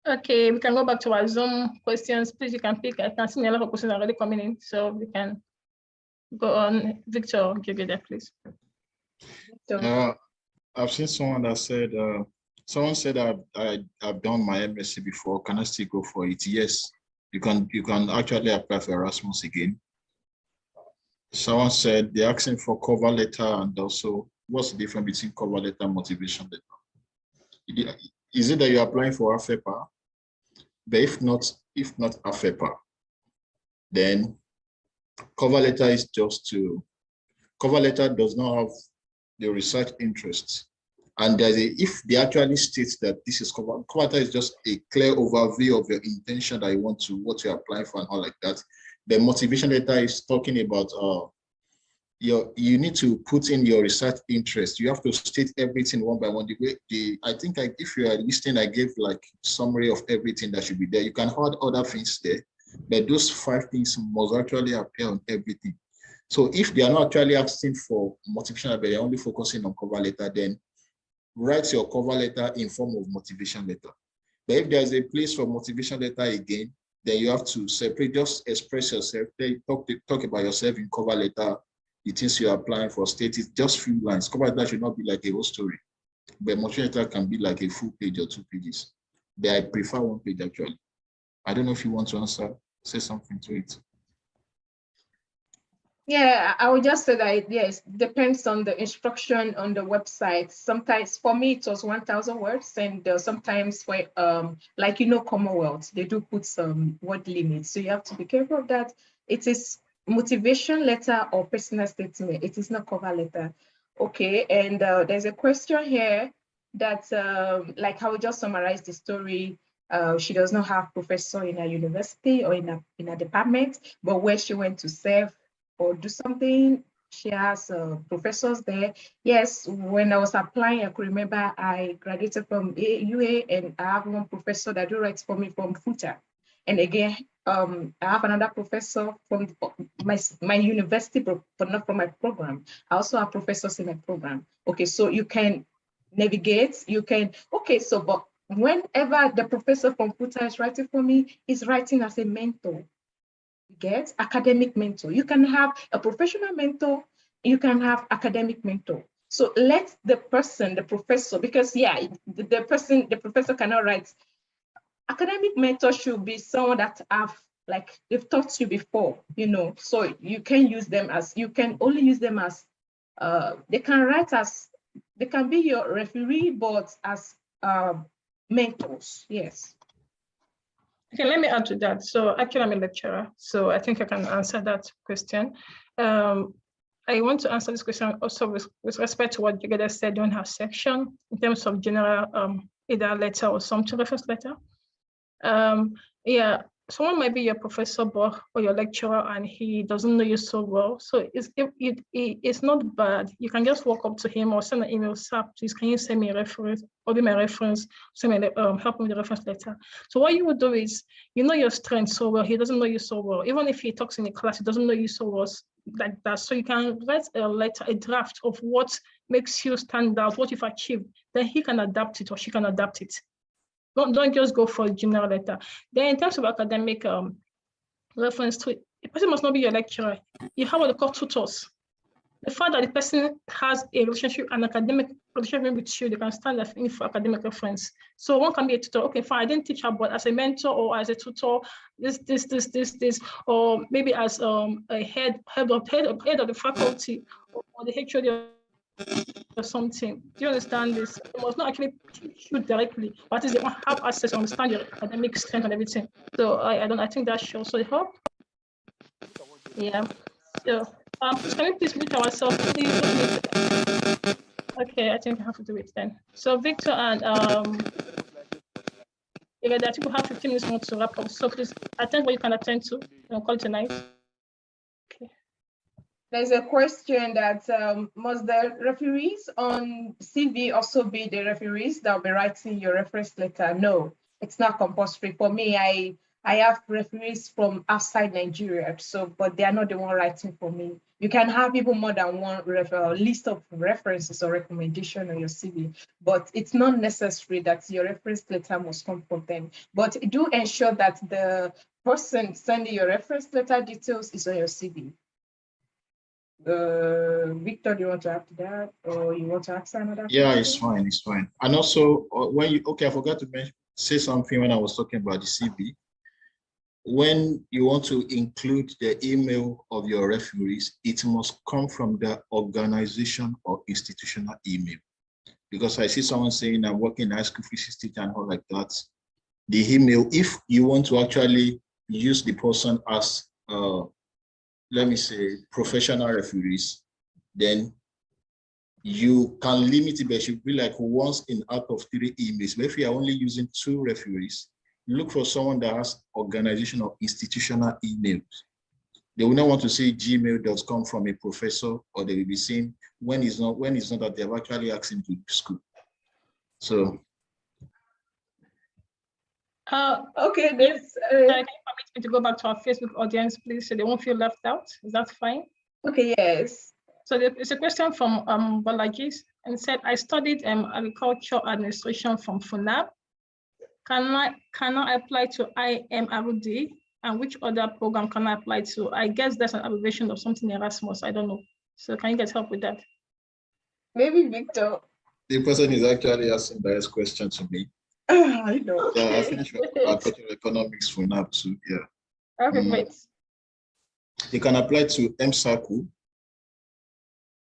Okay, we can go back to our Zoom questions. Please, you can pick. I can see a lot of questions already coming in, so we can go on. Victor, give you that, please. So, I've seen someone that said, someone said I've done my MSc before. Can I still go for it? Yes, you can actually apply for Erasmus again. Someone said they're asking for cover letter, and also what's the difference between cover letter and motivation letter? Is it that you're applying for AFEPA? But if not AFEPA, then cover letter is cover letter does not have the research interests. And if they actually state that this is cover letter is just a clear overview of your intention that you want to, what you're applying for and all like that. The motivation letter is talking about you need to put in your research interest. You have to state everything one by one. I think if you are listening, I gave like summary of everything that should be there. You can add other things there, but those 5 things must actually appear on everything. So if they are not actually asking for motivation, but they're only focusing on cover letter, then write your cover letter in form of motivation letter. But if there's a place for motivation letter again, then you have to separate, just express yourself. Talk about yourself in cover letter. The things you're applying for, state it, just few lines. Cover letter should not be like a whole story. But motivation letter can be like a full page or 2 pages. But I prefer 1 page actually. I don't know if you want to say something to it. yeah, I would just say that, yes, depends on the instruction on the website. Sometimes for me, it was 1,000 words, and sometimes for, like, Commonwealth, they do put some word limits. So you have to be careful of that. It is motivation letter or personal statement. It is not cover letter. Okay, and there's a question here that, like, I will just summarize the story. She does not have professor in a university or in a department, but where she went to serve or do something, she has professors there. Yes, when I was applying, I could remember I graduated from UA and I have one professor that do writes for me from FUTA. And again, I have another professor from my university, but not from my program. I also have professors in my program. Okay, so you can navigate, but whenever the professor from FUTA is writing for me, he's writing as a mentor. Get academic mentor. You can have a professional mentor, you can have academic mentor. So let the person, the professor, because yeah, the professor cannot write. Academic mentor should be someone that they've taught you before, so you can use them as, you can only use them as, they can write as, they can be your referee, but as mentors, yes. Okay, let me add to that. So actually, I'm a lecturer, so I think I can answer that question. I want to answer this question also with respect to what Jigeda said during her section in terms of general either letter or something, reference letter. Yeah, someone might be your professor or your lecturer and he doesn't know you so well. So it's not bad. You can just walk up to him or send an email, "Sir, please, can you send me a reference or be my reference, send me help me with the reference letter." So what you would do is, you know your strength so well, he doesn't know you so well. Even if he talks in a class, he doesn't know you so well like that. So you can write a letter, a draft of what makes you stand out, what you've achieved. Then he can adapt it or she can adapt it. Don't just go for a general letter. Then in terms of academic reference to it, the person must not be your lecturer. You have what they call tutors. The fact that the person has a relationship, an academic relationship with you, they can stand in for academic reference. So one can be a tutor. Okay, fine, I didn't teach her, but as a mentor or as a tutor, this, or maybe as a head of the faculty or the HOD or something. Do you understand this? They must not actually teach you directly, but they won't have access to understand your academic strength and everything. So I think that should also help. Yeah. So can we please mute ourselves, please? Okay, I think I have to do it then. So Victor and I think we have 15 minutes more to wrap up. So please attend what you can attend to and call tonight. Okay. There's a question that must the referees on CV also be the referees that will be writing your reference letter? No, it's not compulsory. For me, I have referees from outside Nigeria, but they are not the one writing for me. You can have even more than one list of references or recommendation on your CV, but it's not necessary that your reference letter must come from them. But do ensure that the person sending your reference letter details is on your CV. Victor, do you want to add to that, or you want to ask another question? Yeah, it's fine, it's fine. And also, I forgot to say something when I was talking about the CV. When you want to include the email of your referees, it must come from the organization or institutional email. Because I see someone saying, I'm working in high school 360 and all like that. The email, if you want to actually use the person as let me say, professional referees, then you can limit it, but it should be like once in out of 3 emails. But if you are only using 2 referees, look for someone that has organization or institutional emails. They will not want to say gmail.com from a professor, or they will be saying when it's not that they have actually asked him to school. So okay, can you permit me to go back to our Facebook audience, please, so they won't feel left out? Is that fine? Okay, yes. So it's a question from Balagis, and said, I studied agriculture administration from FUNAB. Can I apply to IMRD? And which other program can I apply to? I guess that's an abbreviation of something Erasmus. I don't know. So can you get help with that? Maybe Victor. the person is actually asking this question to me. I know. Yeah, I finished agricultural economics for now too. Yeah. Okay, great. You can apply to MSACU.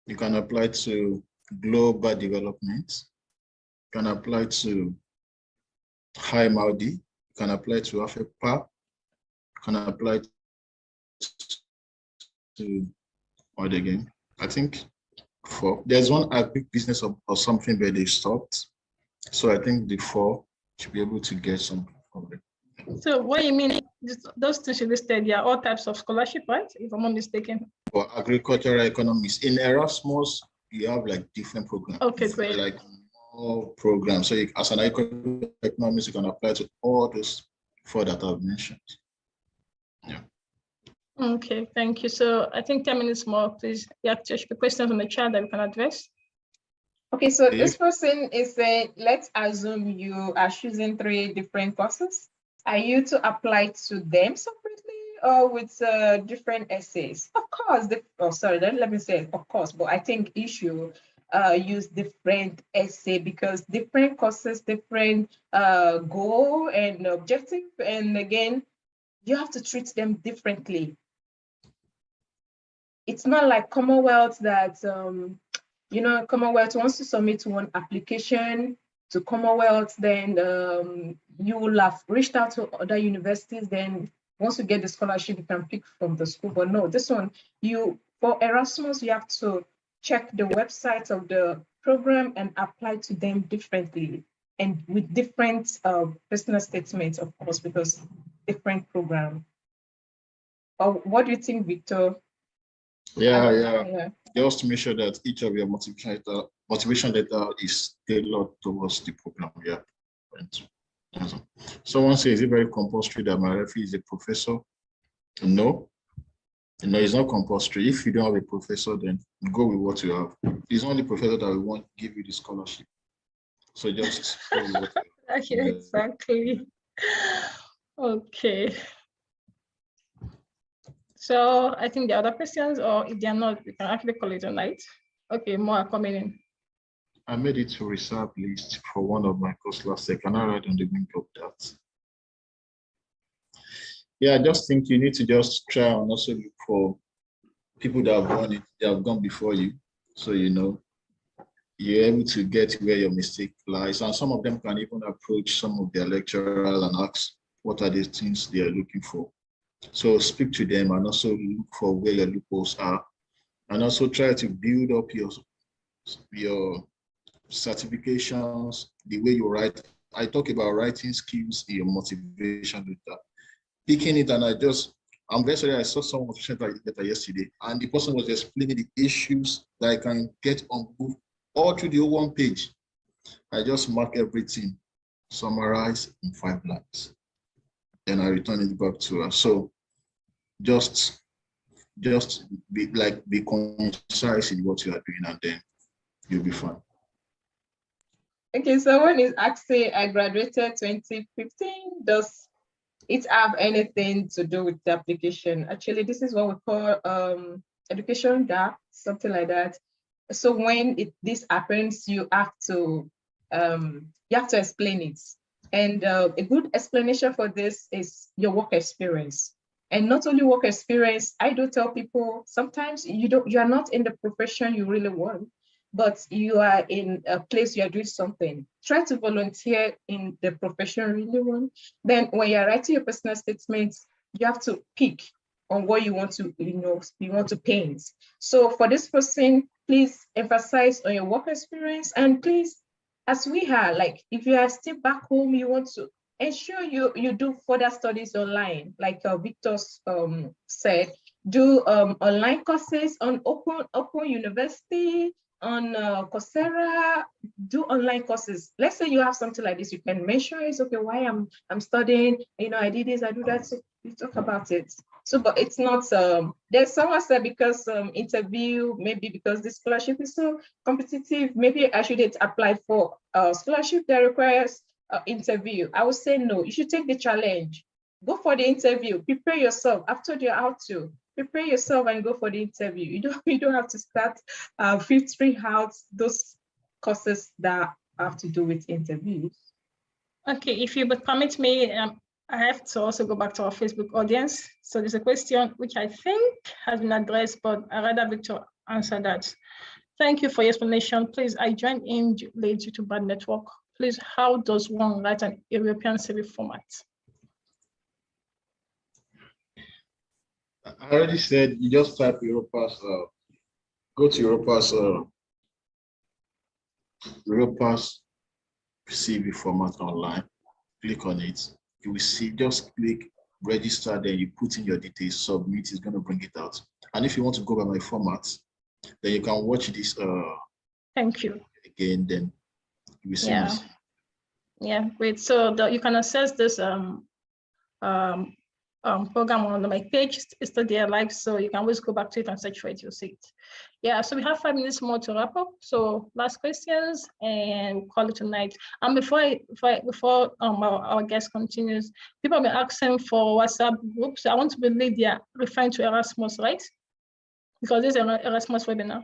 You can apply to Global Development. You can apply to HIMAUD. You can apply to AFEPA. You can apply to what again? I think there's one agribusiness or something where they stopped. So I think the 4 should be able to get something from it. So what you mean, those things you listed, yeah, all types of scholarship, right? If I'm not mistaken. For agricultural economics, in Erasmus, you have like different programs. Okay, great. Like more programs. So as an agricultural economist, you can apply to all those 4 that I've mentioned. Yeah. Okay, thank you. So I think 10 minutes more, please. Yeah, just the questions on the chat that we can address. Okay, so this person is saying, let's assume you are choosing 3 different courses. Are you to apply to them separately or with different essays? Of course, let me say, of course, but I think issue use different essay because different courses, different goal and objective. And again, you have to treat them differently. It's not like Commonwealth that, Commonwealth wants to submit one application to Commonwealth, then you will have reached out to other universities, then once you get the scholarship, you can pick from the school. But no, this one, for Erasmus, you have to check the website of the program and apply to them differently and with different personal statements, of course, because different program. What do you think, Victor? Yeah. Just to make sure that each of your motivation letter is tailored towards the program. Yeah. Right. Someone says, is it very compulsory that my referee is a professor? No. No, it's not compulsory. If you don't have a professor, then go with what you have. It's only professor that will want to give you the scholarship. So just go with what you have. Okay, exactly. Okay. So I think the other questions, or if they are not, we can actually call it a night. Okay, more are coming in. I made it to reserve list for one of my course last year. Can I write on the link of that? Yeah, I just think you need to just try and also look for people that have won it, they have gone before you. So, you're able to get where your mistake lies. And some of them can even approach some of their lecturers and ask, what are the things they are looking for? So speak to them and also look for where your loopholes are. And also try to build up your certifications, the way you write. I talk about writing skills, your motivation with that. Picking it, and I'm very sorry, I saw someone was sharing that yesterday, and the person was explaining the issues that I can get on book all through the whole one page. I just mark everything, summarize in 5 lines, and I return it back to her. So just be concise in what you are doing, and then you'll be fine. Okay, someone is asking, I graduated 2015. Does it have anything to do with the application? Actually, this is what we call education gap, something like that. So when this happens, you have to explain it. And a good explanation for this is your work experience. And not only work experience, I do tell people sometimes you are not in the profession you really want, but you are in a place you are doing something. Try to volunteer in the profession you really want. Then when you're writing your personal statements, you have to pick on what you want to paint. So for this person, please emphasize on your work experience, and please, as we are, like if you are still back home, you want to ensure you do further studies online, like Victor said, do online courses on Open University, on Coursera, do online courses. Let's say you have something like this, you can mention it's okay, why I'm studying, I did this, I do that, so you talk about it. So, but it's not, there's someone said because interview, maybe because the scholarship is so competitive, maybe I shouldn't apply for a scholarship that requires interview. I would say no, you should take the challenge. Go for the interview, prepare yourself. After you're out to prepare yourself and go for the interview. You don't have to start filtering out those courses that have to do with interviews. Okay, if you would permit me, I have to also go back to our Facebook audience. So there's a question which I think has been addressed, but I'd rather Victor answer that. Thank you for your explanation. Please, I joined in late due to bad network. Please, how does one write an European CV format? I already said you just type Europass, go to Europass CV format online, click on it. You will see, just click register, then you put in your details, submit, it's going to bring it out. And if you want to go by my format, then you can watch this. Thank you. Again, then you will see this. Yeah, great. So you can access this program on my page. It's still there live, so you can always go back to it and search for it, you'll see it. Yeah, so we have 5 minutes more to wrap up. So last questions and we'll call it tonight. And before our guest continues, people have been asking for WhatsApp groups. I want to believe they are referring to Erasmus, right? Because this is an Erasmus webinar.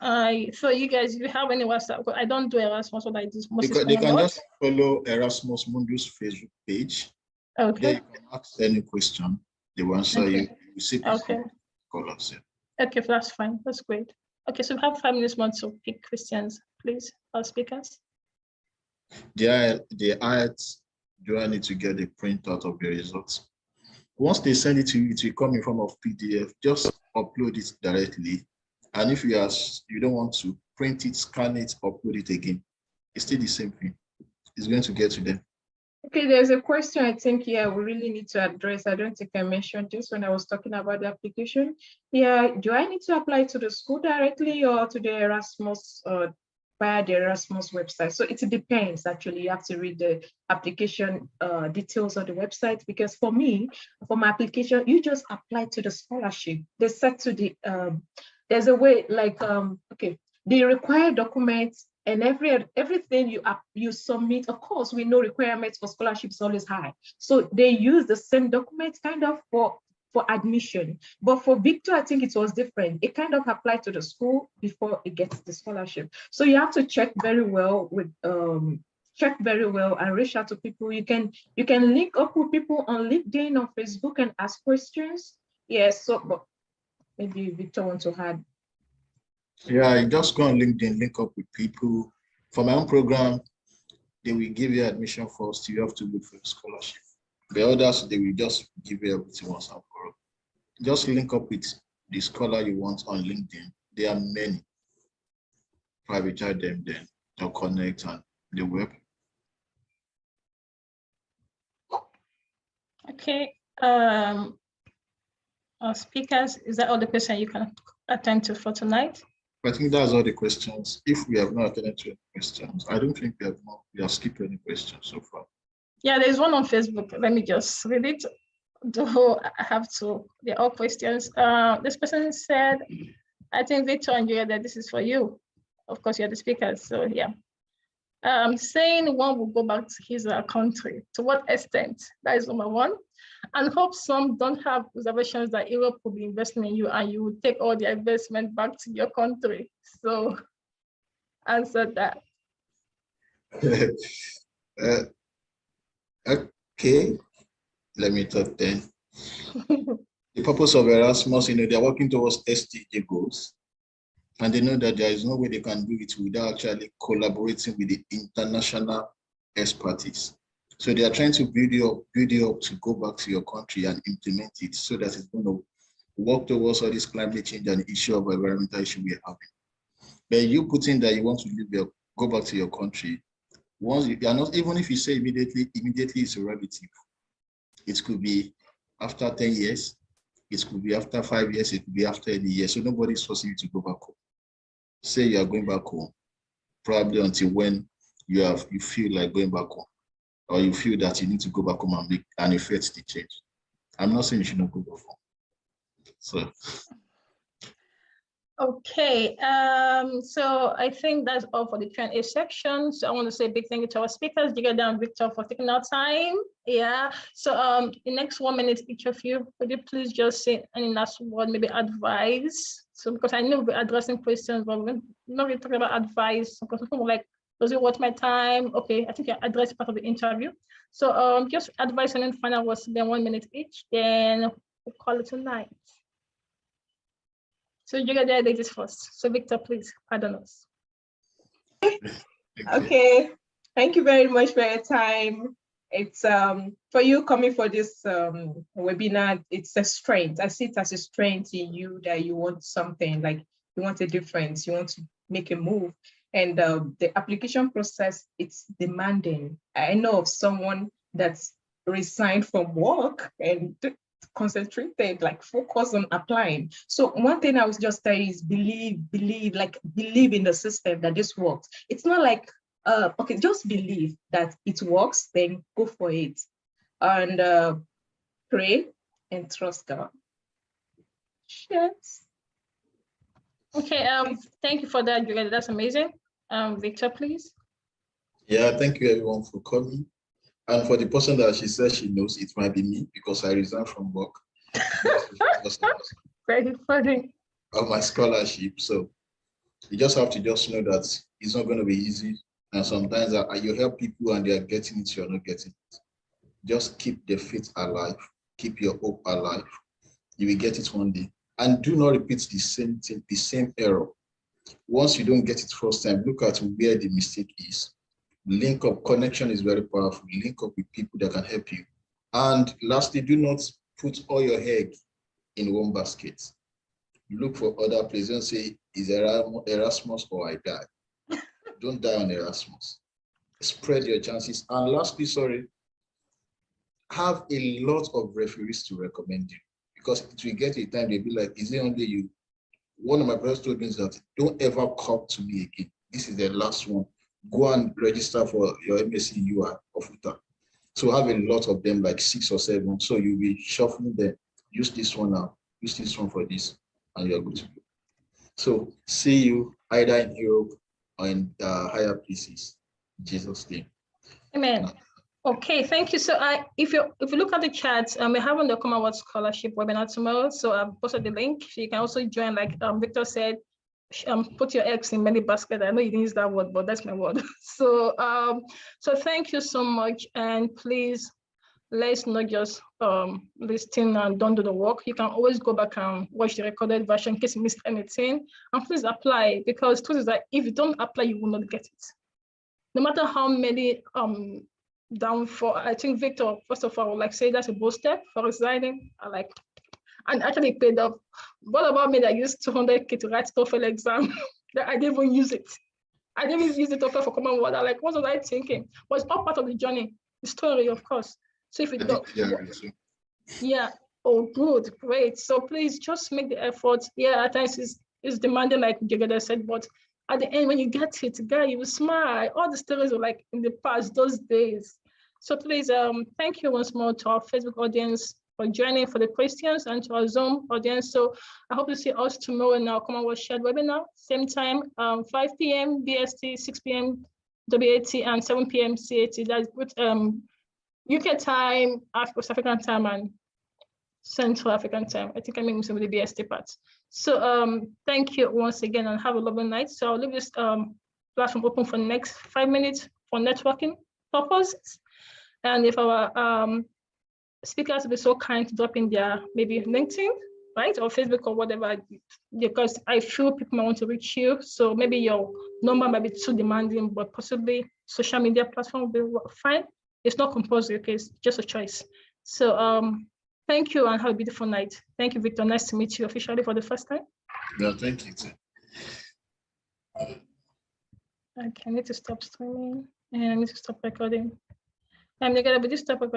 So you guys, if you have any WhatsApp, I don't do Erasmus, what I do mostly. They can just follow Erasmus Mundus Facebook page. Okay. There you can ask any question. They will answer you. You see scholars. Okay, that's fine. That's great. Okay, so we have 5 minutes more to pick questions, please, our speakers. The IELTS, do I need to get the printout of the results? Once they send it to you, it will come in form of PDF. Just upload it directly. And if you don't want to print it, scan it, upload it again, it's still the same thing. It's going to get to them. Okay, there's a question I think we really need to address. I don't think I mentioned this when I was talking about the application. Do I need to apply to the school directly or to the Erasmus via the Erasmus website? So it depends, actually. You have to read the application details on the website, because for me, for my application, you just apply to the scholarship. They set to the, there's a way like, the required documents and everything you submit. Of course, we know requirements for scholarships is always high. So they use the same documents kind of for admission. But for Victor, I think it was different. It kind of applied to the school before it gets the scholarship. So you have to check very well with and reach out to people. You can link up with people on LinkedIn or Facebook and ask questions. Yes, so but maybe Victor wants to add. Yeah, you just go on LinkedIn, link up with people. For my own program, they will give you admission first. You have to look for a scholarship. The others, they will just give you everything once and for all. Just link up with the scholar you want on LinkedIn. There are many. Prioritize them, then they'll connect on the web. Okay. Our speakers, is that all the questions you can attend to for tonight? I think that's all the questions. If we have not attended to any questions, I don't think we have skipped any questions so far. Yeah, there's one on Facebook. Let me just read it. Though I have to, they're all questions. This person said, I think Victor and Julia, that this is for you. Of course, you're the speakers, so yeah. Saying one will go back to his country. To what extent? That is number one. And hope some don't have reservations that Europe will be investing in you and you will take all the investment back to your country. So answer that. Okay, let me talk then. The purpose of Erasmus, they're working towards SDG goals. And they know that there is no way they can do it without actually collaborating with the international expertise. So they are trying to build you up to go back to your country and implement it so that it's going to work towards all this climate change and the issue of environmental issue we're having. But you put in that you want to go back to your country. Once you are not, even if you say immediately is a relative. It could be after 10 years, it could be after 5 years, it could be after any year. So nobody's forcing you to go back home. Say you are going back home, probably until when you feel like going back home, or you feel that you need to go back home and effect the change. I'm not saying you should not go back home. So. Okay, so I think that's all for the Q&A section. So I want to say a big thank you to our speakers, Jigada and Victor, for taking our time. Yeah, so the next 1 minute, each of you, would you please just say any last word, maybe advice? So because I know we're addressing questions, but we're not really talking about advice, because people like, does it worth my time? Okay, I think you addressed part of the interview. So just advice and then final words, then 1 minute each, then we'll call it tonight. So you get the ladies first. So Victor, please pardon us. Okay, thank you very much for your time. It's for you coming for this webinar, it's a strength. I see it as a strength in you that you want something, like you want a difference, you want to make a move. And the application process, it's demanding. I know of someone that's resigned from work and concentrated, like focus on applying. So one thing I was just saying is believe in the system that this works. It's not like, okay, just believe that it works, then go for it. And pray and trust God. Yes. Okay, thank you for that, Julia. That's amazing. Victor, please. Yeah, thank you everyone for coming. And for the person that she says she knows, it might be me because I resigned from work. Very funny. Of my scholarship. So You just have to just know that it's not going to be easy. And sometimes you help people and they are getting it, you're not getting it. Just keep the faith alive. Keep your hope alive. You will get it one day. And do not repeat the same thing, the same error. Once you don't get it first time, look at where the mistake is. Link up. Connection is very powerful. Link up with people that can help you. And lastly, do not put all your egg in one basket. Look for other places. Don't say, is Erasmus or I die. Don't die on Erasmus. Spread your chances. And lastly, have a lot of referees to recommend you, because it will get a time they'll be like, is it only you? One of my brothers told me is that don't ever come to me again. This is the last one. Go and register for your MSc UI or FUTA. So have a lot of them, like 6 or 7. So you'll be shuffling them. Use this one now. Use this one for this, and you're good to go. So see you either in Europe or in higher places. In Jesus' name. Amen. Okay, thank you. So if you look at the chat, we're having the Commonwealth Scholarship webinar tomorrow. So I've posted the link. So you can also join, like Victor said, put your eggs in many baskets. I know you didn't use that word, but that's my word. So so thank you so much. And please, let's not just listen and don't do the work. You can always go back and watch the recorded version in case you missed anything. And please apply, because truth is that if you don't apply, you will not get it. No matter how many downfall, I think Victor, first of all, I would like say that's a bold step for resigning. And actually paid off. What about me that used 200K to write TOEFL exam that I didn't even use it? I didn't even use the TOEFL for common water. Like, what was I thinking? But it's all part of the journey, the story, of course. So if you don't, yeah, oh, good, great. So please just make the effort. Yeah, at times it's demanding, like Jagada said, but at the end, when you get it, guy, you will smile. All the stories were like in the past, those days. So please, thank you once more to our Facebook audience for joining, for the questions, and to our Zoom audience. So I hope to see us tomorrow in our Commonwealth Shared webinar, same time, 5 p.m. BST, 6 p.m. WAT, and 7 p.m. CAT. That's with UK time, West African time, and Central African time. I think I made some of the BST parts. So thank you once again, and have a lovely night. So I'll leave this platform open for the next 5 minutes for networking purposes. And if our speakers will be so kind to drop in their maybe LinkedIn, right, or Facebook or whatever, because I feel people might want to reach you. So maybe your number might be too demanding, but possibly social media platform will be fine. It's not compulsory, okay, it's just a choice. So thank you and have a beautiful night. Thank you, Victor. Nice to meet you officially for the first time. Yeah, thank you. Okay, I need to stop streaming and I need to stop recording. I'm gonna stop recording.